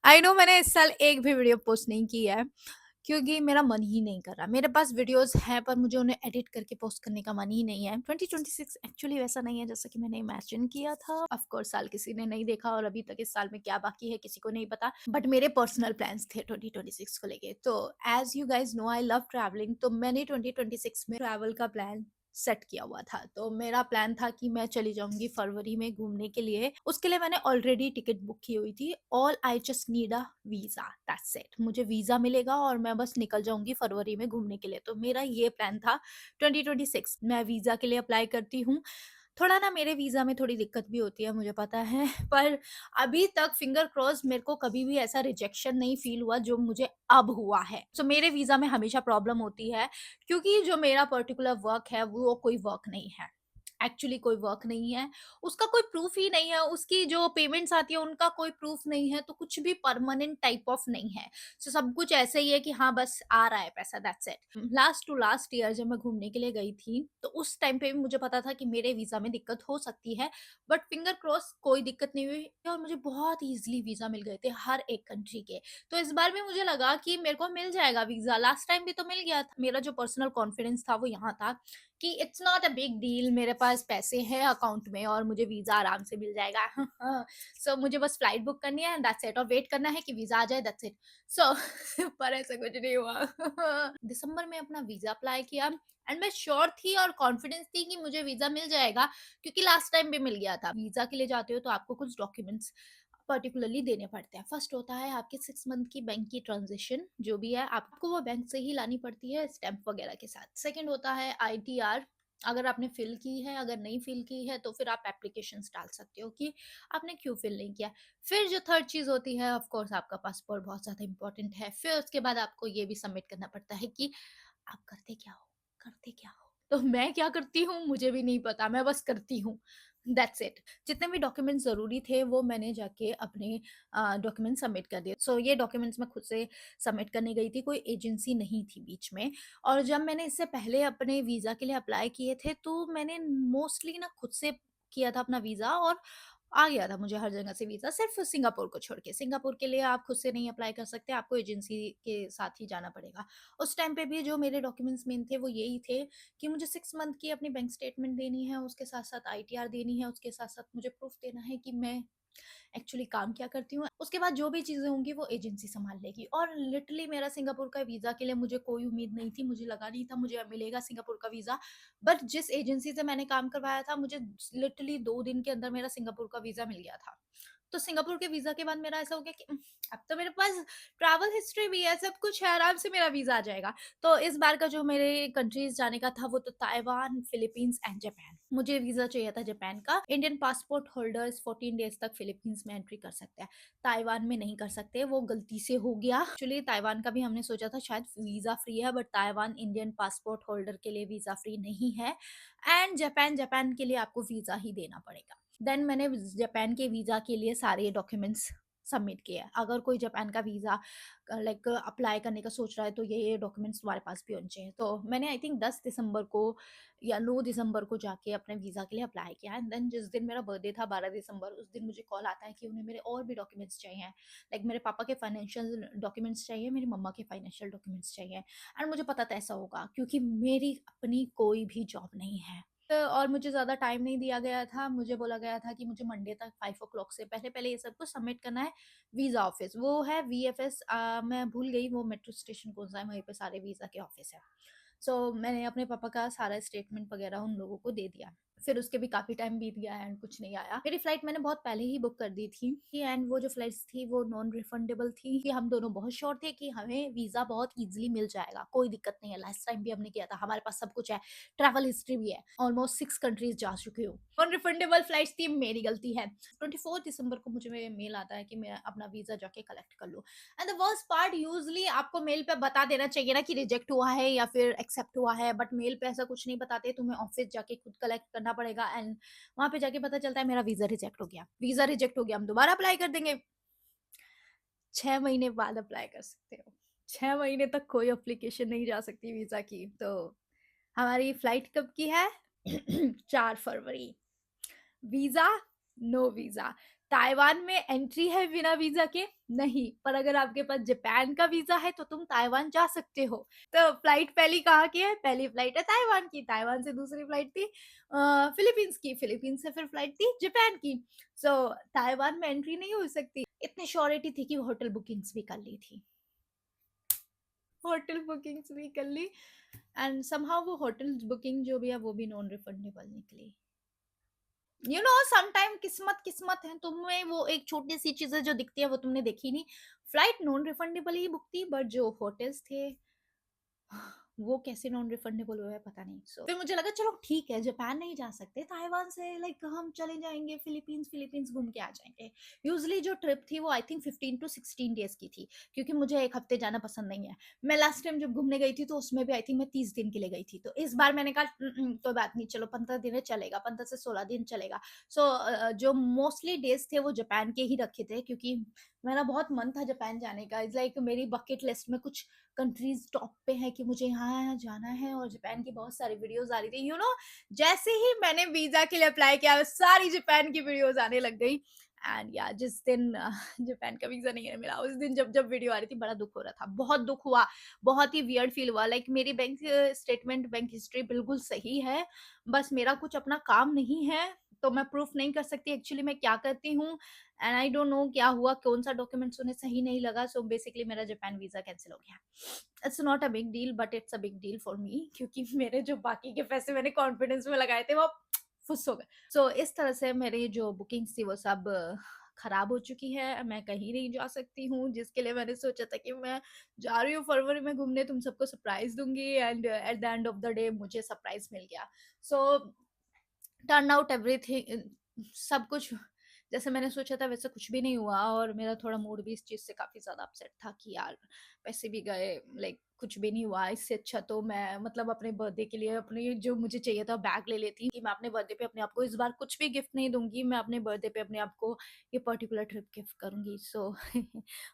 I know मैंने इस साल एक भी वीडियो पोस्ट नहीं की है क्योंकि मेरा मन ही नहीं कर रहा। मेरे पास वीडियोस हैं पर मुझे उन्हें एडिट करके पोस्ट करने का मन ही नहीं है। 2026 एक्चुअली वैसा नहीं है जैसा कि मैंने इमेजिन किया था। ऑफ कोर्स साल किसी ने नहीं देखा और अभी तक इस साल में क्या बाकी है किसी को नहीं पता। बट मेरे पर्सनल प्लान्स थे 2026 को लेके। तो as you guys know I love travelling, तो मैंने 2026 में ट्रैवल का प्लान सेट किया हुआ था। तो मेरा प्लान था कि मैं चली जाऊंगी फरवरी में घूमने के लिए। उसके लिए मैंने ऑलरेडी टिकट बुक की हुई थी। All I just need a visa, that's it. मुझे वीजा मिलेगा और मैं बस निकल जाऊंगी फरवरी में घूमने के लिए। तो मेरा ये प्लान था 2026। मैं वीजा के लिए अप्लाई करती हूँ। थोड़ा ना मेरे वीजा में थोड़ी दिक्कत भी होती है, मुझे पता है। पर अभी तक फिंगर क्रॉस मेरे को कभी भी ऐसा रिजेक्शन नहीं फील हुआ जो मुझे अब हुआ है। तो मेरे वीजा में हमेशा प्रॉब्लम होती है क्योंकि जो मेरा पर्टिकुलर वर्क है वो कोई वर्क नहीं है। एक्चुअली कोई वर्क नहीं है, उसका कोई प्रूफ ही नहीं है, उसकी जो पेमेंट्स आती है उनका कोई प्रूफ नहीं है, तो कुछ भी परमानेंट टाइप ऑफ नहीं है। सो सब कुछ ऐसे ही है कि हाँ बस आ रहा है पैसा, that's it. Last to last year जब मैं घूमने के लिए गई थी तो उस टाइम पे भी मुझे पता था कि मेरे वीजा में दिक्कत हो सकती है। बट फिंगर क्रॉस कोई दिक्कत नहीं हुई और मुझे बहुत इजीली वीजा मिल गए थे हर एक कंट्री के। तो इस बार भी मुझे लगा कि मेरे को मिल जाएगा वीजा। लास्ट टाइम भी तो मिल गया था। मेरा जो पर्सनल कॉन्फिडेंस था वो यहाँ था कि it's not a big deal, मेरे पास पैसे हैं अकाउंट में और मुझे वीजा आराम से मिल जाएगा। सो मुझे बस फ्लाइट बुक करनी है, दैट्स इट, और वेट करना है कि वीजा आ जाए, दैट्स इट। सो पर ऐसा कुछ नहीं हुआ। दिसंबर में अपना वीजा अप्लाई किया एंड मैं श्योर थी और कॉन्फिडेंस थी कि मुझे वीजा मिल जाएगा क्योंकि लास्ट टाइम भी मिल गया था। वीजा के लिए जाते हो तो आपको कुछ डॉक्यूमेंट्स पर्टिकुलरली देने पड़ते हैं। फर्स्ट होता है आपके 6 मंथ की बैंक की ट्रांजेक्शन, जो भी है आपको वो बैंक से ही लानी पड़ती है स्टैंप वगैरह के साथ। सेकंड होता है आईटीआर, अगर आपने फिल की है, अगर नहीं फिल की है तो फिर आप एप्लीकेशन डाल सकते हो कि आपने क्यों फिल नहीं किया। फिर जो थर्ड चीज होती है ऑफ कोर्स आपका पासपोर्ट बहुत ज्यादा इंपॉर्टेंट है। फिर उसके बाद आपको ये भी सबमिट करना पड़ता है कि आप करते क्या हो, करते क्या हो। तो मैं क्या करती हूँ मुझे भी नहीं पता, मैं बस करती हूँ, दैट्स इट। जितने भी डॉक्यूमेंट ज़रूरी थे वो मैंने जाके अपने डॉक्यूमेंट सबमिट कर दिए। सो ये डॉक्यूमेंट्स मैं खुद से सबमिट करने गई थी, कोई एजेंसी नहीं थी बीच में। और जब मैंने इससे पहले अपने वीज़ा के लिए अप्लाई किए थे तो मैंने मोस्टली ना खुद से किया था अपना वीज़ा और आ गया था मुझे हर जगह से वीज़ा, सिर्फ सिंगापुर को छोड़ के। सिंगापुर के लिए आप खुद से नहीं अप्लाई कर सकते, आपको एजेंसी के साथ ही जाना पड़ेगा। उस टाइम पे भी जो मेरे डॉक्यूमेंट्स मेन थे वो यही थे कि मुझे 6 मंथ की अपनी बैंक स्टेटमेंट देनी है, उसके साथ साथ आईटीआर देनी है, उसके साथ साथ मुझे प्रूफ देना है कि मैं एक्चुअली काम क्या करती हूँ। उसके बाद जो भी चीज़ें होंगी वो एजेंसी संभाल लेगी। और लिटरली मेरा सिंगापुर का वीज़ा के लिए मुझे कोई उम्मीद नहीं थी, मुझे लगा नहीं था मुझे मिलेगा सिंगापुर का वीज़ा। बट जिस एजेंसी से मैंने काम करवाया था मुझे लिटरली 2 दिन के अंदर मेरा सिंगापुर का वीज़ा मिल गया था। तो सिंगापुर के वीज़ा के बाद मेरा ऐसा हो गया कि अब तो मेरे पास ट्रैवल हिस्ट्री भी है, सब कुछ है, आराम से मेरा वीज़ा आ जाएगा। तो इस बार का जो मेरे कंट्रीज़ जाने का था वो तो ताइवान, फिलीपींस एंड जापान। मुझे वीज़ा चाहिए था जापान का। इंडियन पासपोर्ट होल्डर्स 14 डेज़ तक फिलीपींस में एंट्री कर सकते हैं। ताइवान में नहीं कर सकते, वो गलती से हो गया। एक्चुअली ताइवान का भी हमने सोचा था शायद वीज़ा फ्री है, but Taiwan Indian passport holder के लिए वीज़ा फ्री नहीं है। एंड जापान, जापान के लिए आपको वीज़ा ही देना पड़ेगा। देन मैंने जापान के वीज़ा के लिए सारे डॉक्यूमेंट्स सबमिट किए। अगर कोई जापान का वीज़ा लाइक अप्लाई करने का सोच रहा है तो ये डॉक्यूमेंट्स तुम्हारे पास भी होने चाहिए। तो मैंने आई थिंक 10 दिसंबर को या 9 दिसंबर को जाके अपने वीज़ा के लिए अप्लाई किया। एंड देन जिस दिन मेरा बर्थडे था 12 दिसंबर, उस दिन मुझे कॉल आता है कि उन्हें मेरे और भी डॉक्यूमेंट्स चाहिए। लाइक मेरे पापा के फाइनेंशियल डॉक्यूमेंट्स चाहिए, मेरी मम्मा के फाइनेंशियल डॉक्यूमेंट्स चाहिए। एंड मुझे पता था ऐसा होगा क्योंकि मेरी अपनी कोई भी जॉब नहीं है। और मुझे ज़्यादा टाइम नहीं दिया गया था। मुझे बोला गया था कि मुझे मंडे तक 5 ओ क्लॉक से पहले-पहले ये सब कुछ सबमिट करना है वीज़ा ऑफ़िस। वो है वीएफएस, मैं भूल गई वो मेट्रो स्टेशन कौन-सा है, वहीं पे सारे वीज़ा के ऑफ़िस हैं। सो मैंने अपने पापा का सारा स्टेटमेंट वगैरह उन लोगों को दे दिया। फिर उसके भी काफ़ी टाइम बीत गया एंड कुछ नहीं आया। मेरी फ्लाइट मैंने बहुत पहले ही बुक कर दी थी एंड वो जो फ्लाइट्स थी वो नॉन रिफंडेबल थी कि हम दोनों बहुत श्योर थे कि हमें वीज़ा बहुत ईज़िली मिल जाएगा, कोई दिक्कत नहीं है। लास्ट टाइम भी हमने किया था, हमारे पास सब कुछ है, ट्रैवल हिस्ट्री भी है, ऑलमोस्ट 6 कंट्रीज़ जा चुकी हूँ। नॉन रिफंडेबल फ्लाइट्स थी, मेरी गलती है। 24 दिसंबर को मुझे मेल आता है कि मैं अपना वीज़ा जाके कलेक्ट कर लूँ। And the worst part, usually आपको मेल पे बता देना चाहिए ना कि रिजेक्ट हुआ है या फिर एक्सेप्ट हुआ है, बट मेल पे ऐसा कुछ नहीं बताते, तुम्हें ऑफिस जाके खुद कलेक्ट करना पड़ेगा। एंड वहां पे जाके पता चलता है मेरा वीजा रिजेक्ट हो गया। वीजा रिजेक्ट हो गया, हम दोबारा अप्लाई कर देंगे। 6 महीने बाद अप्लाई कर सकते हो। 6 महीने तक कोई अप्लीकेशन नहीं जा सकती वीजा की। तो हमारी फ्लाइट कब की है? 4 फरवरी। Visa, no visa. ताइवान में एंट्री है बिना वीज़ा के? नहीं, पर अगर आपके पास जापान का वीज़ा है तो तुम ताइवान जा सकते हो। तो फ्लाइट पहली कहाँ की है? पहली फ्लाइट है ताइवान की, ताइवान से दूसरी फ्लाइट थी फिलीपींस की, फिलीपींस से फिर फ्लाइट थी जापान की। सो ताइवान में एंट्री नहीं हो सकती। इतनी श्योरिटी थी कि होटल बुकिंग्स भी कर ली थी। होटल बुकिंग्स भी कर ली एंड समहाउ वो होटल बुकिंग जो भी है वो भी नॉन रिफंडेबल निकली। समटाइम किस्मत किस्मत है, तुम्हें वो एक छोटी सी चीजें जो दिखती है वो तुमने देखी नहीं। फ्लाइट नॉन रिफंडेबल ही बुक थी, बट जो होटल्स थे वो कैसे नॉन रिफंडेबल हुआ है पता नहीं। फिर मुझे लगा चलो ठीक है, जापान नहीं जा सकते, ताइवान से लाइक हम चले जाएंगे फिलीपींस, फिलीपींस घूम के आ जाएंगे। यूजली जो ट्रिप थी वो आई थिंक 15 to 16 डेज की थी, क्योंकि मुझे एक हफ्ते जाना पसंद नहीं है। मैं लास्ट टाइम जब घूमने गई थी तो उसमें भी आई थिंक मैं 30 दिन के लिए गई थी, तो इस बार मैंने कहा कोई बात नहीं, चलो 15 दिन चलेगा, 15 से 16 दिन चलेगा। जो मोस्टली डेज थे वो जापान के ही रखे थे, क्योंकि मेरा बहुत मन था जापान जाने का। इट्स लाइक मेरी बकेट लिस्ट में कुछ कंट्रीज टॉप पे है कि मुझे यहाँ जाना है, और जापान की बहुत सारी वीडियोस आ रही थी। जैसे ही मैंने वीजा के लिए अप्लाई किया सारी जापान की वीडियोस आने लग गई। एंड या जिस दिन जापान का वीजा नहीं मिला, उस दिन जब जब वीडियो आ रही थी बड़ा दुख हो रहा था, बहुत दुख हुआ, बहुत ही वियर्ड फील हुआ। लाइक मेरी बैंक स्टेटमेंट, बैंक हिस्ट्री बिल्कुल सही है, बस मेरा कुछ अपना काम नहीं है, तो मैं प्रूफ नहीं कर सकती एक्चुअली मैं क्या करती हूँ। एंड आई डोंट नो क्या हुआ, कौन सा डॉक्यूमेंट्स उन्हें सही नहीं लगा, सो बेसिकली मेरा जापान वीजा कैंसिल हो गया। It's not a big deal, but it's a big deal for me, क्योंकि मेरे जो बाकी के पैसे मैंने कॉन्फिडेंस में लगाए थे वो फुस हो गए। इस तरह से मेरी जो बुकिंग्स थी वो सब खराब हो चुकी है। मैं कहीं नहीं जा सकती हूँ, जिसके लिए मैंने सोचा था कि मैं जा रही हूँ फरवरी में घूमने, तुम सबको सरप्राइज दूंगी, and at the end of the day मुझे सरप्राइज मिल गया। सो टर्न आउट एवरीथिंग, सब कुछ जैसे मैंने सोचा था वैसे कुछ भी नहीं हुआ, और मेरा थोड़ा मूड भी इस चीज से काफी ज्यादा अपसेट था कि यार पैसे भी गए, लाइक कुछ भी नहीं हुआ। इससे अच्छा तो मैं मतलब अपने बर्थडे के लिए अपने जो मुझे चाहिए था बैग ले लेती कि मैं अपने बर्थडे पे अपने आप को इस बार कुछ भी गिफ्ट नहीं दूंगी, मैं अपने बर्थडे पे अपने आप को ये पर्टिकुलर ट्रिप गिफ्ट करूंगी।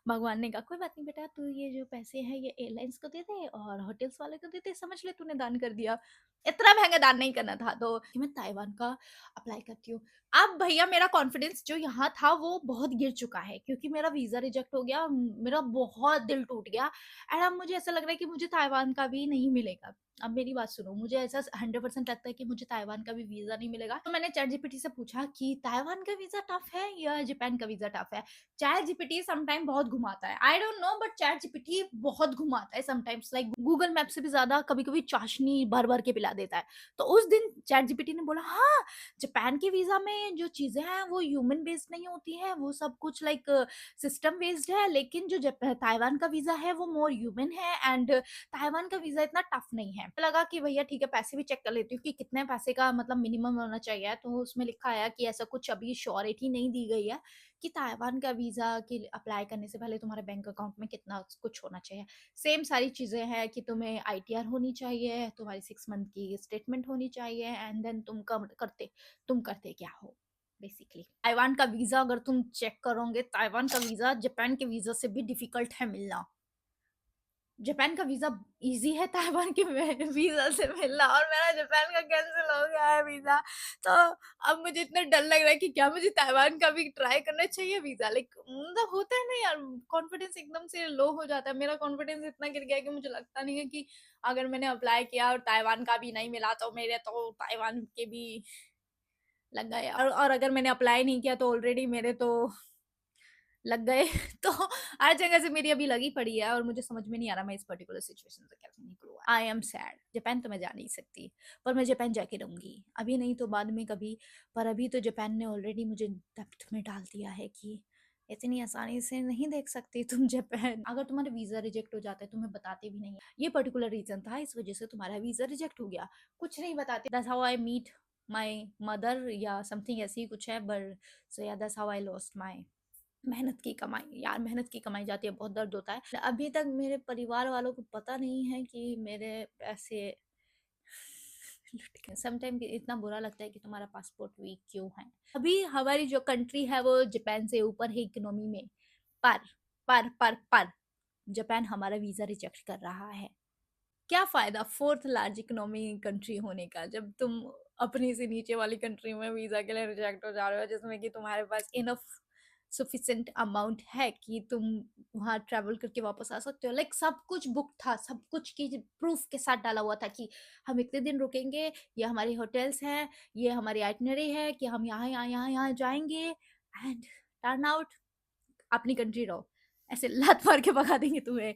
भगवान ने कहा कोई बात नहीं बेटा, तू ये जो पैसे हैं ये एयरलाइंस को दे दे और होटल्स वाले को दे दे, समझ ले तूने दान कर दिया। इतना महंगा दान नहीं करना था, तो कि मैं ताइवान का अप्लाई करती हूँ। अब भैया मेरा कॉन्फिडेंस जो यहाँ था वो बहुत गिर चुका है, क्योंकि मेरा वीजा रिजेक्ट हो गया, मेरा बहुत दिल टूट गया। एंड अब मुझे ऐसा लग रहा है कि मुझे ताइवान का भी नहीं मिलेगा। अब मेरी बात सुनो, मुझे ऐसा 100% लगता है कि मुझे ताइवान का भी वीजा नहीं मिलेगा। तो मैंने चैट जीपीटी से पूछा कि ताइवान का वीजा टफ है या जापान का वीजा टफ है। चैट जीपीटी समटाइम बहुत घुमाता है, I don't know, but chat GPT बहुत घुमाता है समटाइम्स, लाइक गूगल मैप से भी ज्यादा कभी कभी चाशनी भर भर के पिला देता है। तो उस दिन चैट जीपीटी ने बोला हाँ, जापान के वीजा में जो चीजें हैं वो ह्यूमन बेस्ड नहीं होती है, वो सब कुछ लाइक सिस्टम बेस्ड है, लेकिन जो ताइवान का वीजा है वो मोर ह्यूमन है, एंड ताइवान का वीजा इतना टफ नहीं है। तो लगा कि भैया ठीक है, पैसे भी चेक कर लेती हूँ कि कितने पैसे का मतलब मिनिमम होना चाहिए। तो उसमें लिखा है कि ऐसा कुछ अभी श्योरिटी नहीं दी गई है कि ताइवान का वीजा के अप्लाई करने से पहले तुम्हारे बैंक अकाउंट में कितना कुछ होना चाहिए। सेम सारी चीजें हैं कि तुम्हें आईटीआर होनी चाहिए, तुम्हारी 6 मंथ की स्टेटमेंट होनी चाहिए, एंड देन तुम करते क्या हो बेसिकली। ताइवान का वीजा अगर तुम चेक करोगे, ताइवान का वीजा जापान के वीजा से भी डिफिकल्ट है मिलना। जापान का वीजा इजी है ताइवान के वीजा से मिलना, और मेरा जापान का कैंसिल हो गया है वीजा। तो अब मुझे इतना डर लग रहा है कि क्या मुझे ताइवान का भी ट्राई करना चाहिए वीजा। लाइक मतलब होता है ना यार, कॉन्फिडेंस एकदम से लो हो जाता है। मेरा कॉन्फिडेंस इतना गिर गया है कि मुझे लगता नहीं है कि अगर मैंने अप्लाई किया और ताइवान का भी नहीं मिला तो मेरे तो ताइवान के भी लग गए, और अगर मैंने अप्लाई नहीं किया तो ऑलरेडी मेरे तो लग गए। तो हर जगह से मेरी अभी लगी पड़ी है, और मुझे समझ में नहीं आ रहा मैं इस पर्टिकुलर सिचुएशन से कैसे निकलूँ। I am sad. जापान तो मैं जा नहीं सकती, पर मैं जापान जाके रहूंगी, अभी नहीं तो बाद में कभी। पर अभी तो जापान ने ऑलरेडी मुझे डेप्थ में डाल दिया है कि इतनी आसानी से नहीं देख सकती तुम जापान। अगर तुम्हारा वीजा रिजेक्ट हो जाता है तुम्हें बताते भी नहीं है ये पर्टिकुलर रीजन था, इस वजह से तुम्हारा वीजा रिजेक्ट हो गया, कुछ नहीं बताते। That's how I meet my mother या समथिंग, ऐसी ही कुछ है। But so yeah that's how I lost my मेहनत की कमाई। यार मेहनत की कमाई जाती है, बहुत दर्द होता है। अभी तक मेरे परिवार वालों को पता नहीं है कि मेरे पैसे लुट गए। समटाइम इतना बुरा लगता है कि तुम्हारा पासपोर्ट वीक क्यों है। अभी हमारी जो कंट्री है वो जापान से ऊपर है इकोनॉमी में, पर पर जापान हमारा वीजा रिजेक्ट कर रहा है। क्या फायदा फोर्थ लार्ज इकोनॉमी कंट्री होने का, जब तुम अपनी से नीचे वाली कंट्री में वीज़ा के लिए रिजेक्ट हो जा रहे हो, जिसमें कि तुम्हारे पास इनफ सफिशिएंट अमाउंट है कि तुम वहाँ ट्रैवल करके वापस आ सकते हो। लाइक सब कुछ बुक था, सब कुछ की प्रूफ के साथ डाला हुआ था कि हम इतने दिन रुकेंगे, ये हमारी होटल्स हैं, ये हमारी आइटनरी है कि हम यहाँ यहाँ यहाँ यहाँ जाएंगे, एंड टर्न आउट अपनी कंट्री रहो, ऐसे लात मार के भगा देंगे तुम्हें।